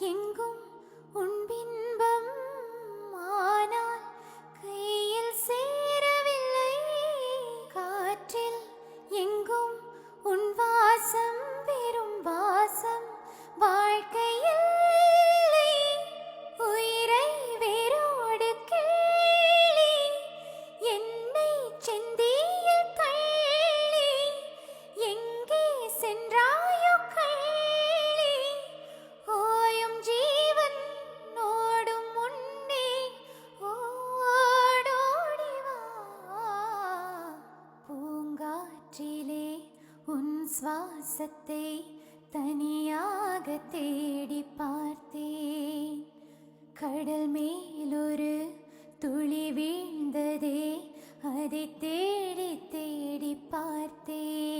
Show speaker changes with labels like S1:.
S1: எங்கும் உன் பின்பம், ஆனால் கையில் சேரவில்லை. காற்றில் எங்கும் உன் வாசம், வெறும் வாசம் வாழ்க்கையில் இல்லை. உயிரை வேரோடு கிள்ளி என்னை செந்தியில் தள்ளி எங்கே சென்றாயோ கள்ளி. ஓயும் ஜீவன் ஓடும் முன்னே ஓடோடி வா. பூங்காற்றிலே உன் சுவாசத்தை தனியாக தேடி பார்த்தேன். கடல் மேலொரு துளி வீழ்ந்ததே, அதை தேடி தேடி பார்த்தேன்.